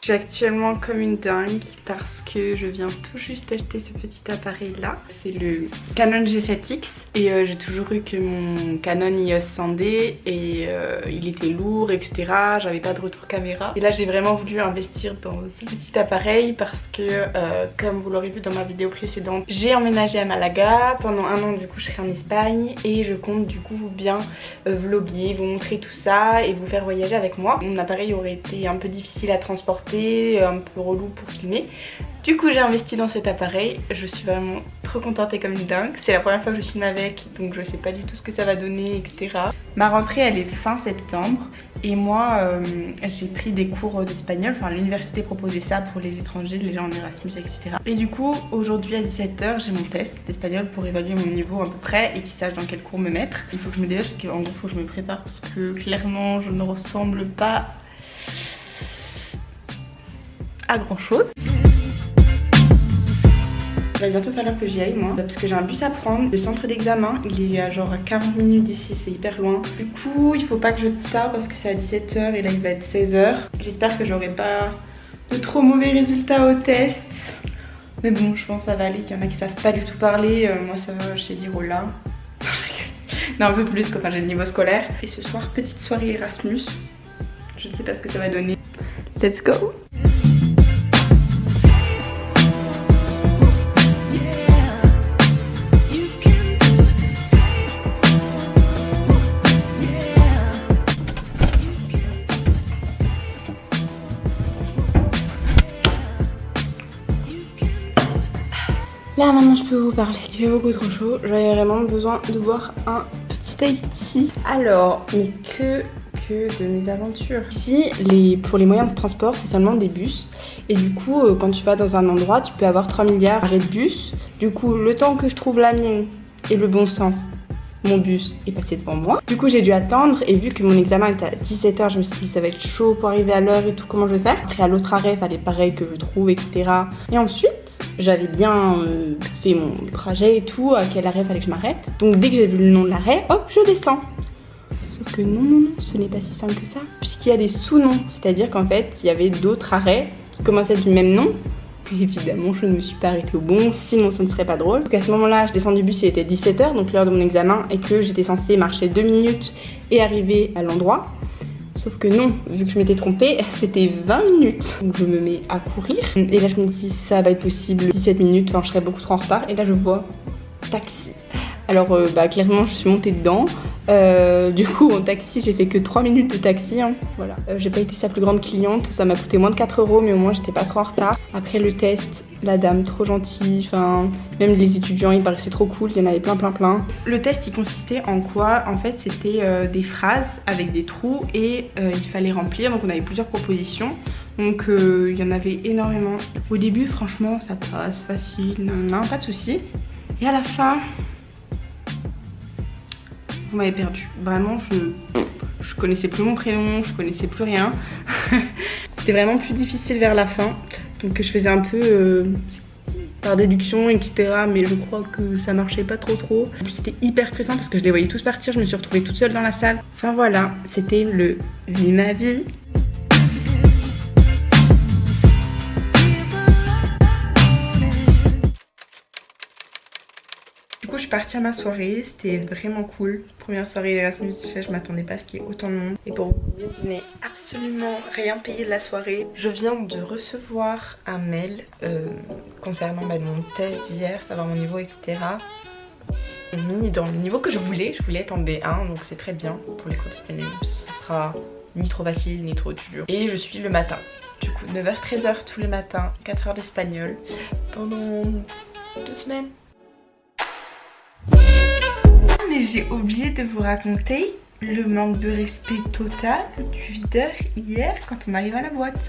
Je suis actuellement comme une dingue parce que je viens tout juste d'acheter ce petit appareil là. C'est le Canon G7X et j'ai toujours eu que mon Canon EOS 100D et il était lourd etc. J'avais pas de retour caméra. Et là j'ai vraiment voulu investir dans ce petit appareil parce que comme vous l'aurez vu dans ma vidéo précédente, j'ai emménagé à Malaga. Pendant un an du coup je serai en Espagne et je compte du coup bien vlogger, vous montrer tout ça et vous faire voyager avec moi. Mon appareil aurait été un peu difficile à transporter, un peu relou pour filmer. Du coup j'ai investi dans cet appareil, je suis vraiment trop contente et comme une dingue. C'est la première fois que je filme avec, donc je sais pas du tout ce que ça va donner etc. Ma rentrée elle est fin septembre et moi j'ai pris des cours d'espagnol, enfin l'université proposait ça pour les étrangers, les gens en Erasmus etc. Et du coup aujourd'hui à 17 h j'ai mon test d'espagnol pour évaluer mon niveau à peu près et qu'ils sachent dans quel cours me mettre. Il faut que je me dépêche parce qu'en gros il faut que je me prépare parce que clairement je ne ressemble pas à grand chose. Il va bientôt falloir que j'y aille moi parce que j'ai un bus à prendre. Le centre d'examen il est à genre 40 minutes d'ici, c'est hyper loin. Du coup il faut pas que je tarde parce que c'est à 17 h et là il va être 16 h. J'espère que j'aurai pas de trop mauvais résultats au test. Mais bon je pense que ça va aller, il y en a qui savent pas du tout parler. Moi ça va, je sais dire hola. Non un peu plus quand j'ai le niveau scolaire. Et ce soir petite soirée Erasmus. Je ne sais pas ce que ça va donner. Let's go. Là maintenant je peux vous parler, il fait beaucoup trop chaud, j'avais vraiment besoin de boire un petit iced tea. Alors, mais que de mes aventures. Ici, pour les moyens de transport, c'est seulement des bus. Et du coup, quand tu vas dans un endroit, tu peux avoir 3 milliards d'arrêts de bus. Du coup, le temps que je trouve la mienne et le bon sens, mon bus est passé devant moi. Du coup, j'ai dû attendre et vu que mon examen était à 17 h, je me suis dit ça va être chaud pour arriver à l'heure et tout, comment je vais faire. Après, à l'autre arrêt, il fallait pareil que je trouve, etc. Et ensuite, j'avais bien fait mon trajet et tout, à quel arrêt fallait que je m'arrête. Donc dès que j'ai vu le nom de l'arrêt, hop, je descends. Sauf que non, ce n'est pas si simple que ça, puisqu'il y a des sous-noms. C'est-à-dire qu'en fait, il y avait d'autres arrêts qui commençaient du même nom. Et évidemment, je ne me suis pas arrêtée au bon, sinon ça ne serait pas drôle. Donc à ce moment-là, je descends du bus, il était 17 h, donc l'heure de mon examen, et que j'étais censée marcher 2 minutes et arriver à l'endroit. Sauf que non, vu que je m'étais trompée, c'était 20 minutes. Donc je me mets à courir. Et là je me dis ça va être possible, 17 minutes, enfin je serais beaucoup trop en retard. Et là je vois taxi. Alors clairement je suis montée dedans. Du coup en taxi j'ai fait que 3 minutes de taxi. Hein. Voilà. J'ai pas été sa plus grande cliente, ça m'a coûté moins de 4 € mais au moins j'étais pas trop en retard. Après le test, la dame trop gentille, enfin même les étudiants ils paraissaient trop cool, il y en avait plein. Le test il consistait en quoi? En fait c'était des phrases avec des trous et il fallait remplir, donc on avait plusieurs propositions. Donc il y en avait énormément. Au début franchement ça passe facile, non, pas de soucis. Et à la fin, vous m'avez perdu. Vraiment je connaissais plus mon prénom, je connaissais plus rien. C'était vraiment plus difficile vers la fin. Donc je faisais un peu par déduction etc. Mais je crois que ça marchait pas trop. En plus c'était hyper stressant parce que je les voyais tous partir. Je me suis retrouvée toute seule dans la salle. Enfin voilà, c'était le vie ma vie. Du coup je suis partie à ma soirée, c'était vraiment cool. Première soirée Erasmus, je m'attendais pas à ce qu'il y ait autant de monde. Et pour vous dire, je n'ai absolument rien payé de la soirée. Je viens de recevoir un mail concernant mon test d'hier, savoir mon niveau etc. J'ai mis dans le niveau que je voulais être en B1 donc c'est très bien pour les cours d'espagnol. Ce sera ni trop facile ni trop dur. Et je suis le matin. Du coup 9 h 13 h tous les matins, 4 heures d'espagnol pendant 2 semaines. Mais j'ai oublié de vous raconter le manque de respect total du videur hier quand on arrive à la boîte.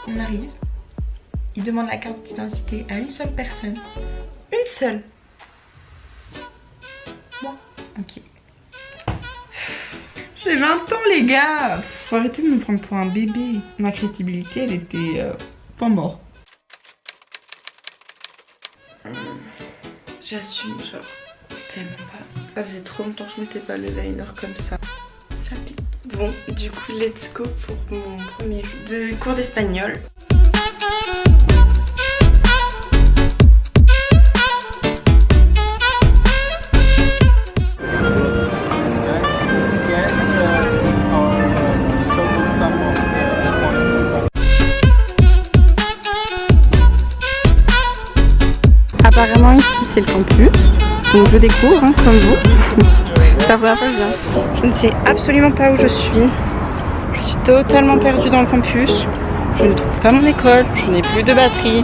On arrive, il demande la carte d'identité à une seule personne. Une seule. Bon, ok. J'ai 20 ans les gars. Faut arrêter de me prendre pour un bébé. Ma crédibilité elle était pas morte. J'assume genre tellement pas. Ça faisait trop longtemps que je mettais pas le liner comme ça. Ça pique. Bon Bon, du coup, let's go pour mon premier jour de cours d'espagnol. Apparemment ici c'est le campus, donc je découvre hein, comme vous. C'est la première fois que je viens. Je ne sais absolument pas où je suis. Je suis totalement perdue dans le campus. Je ne trouve pas mon école, je n'ai plus de batterie.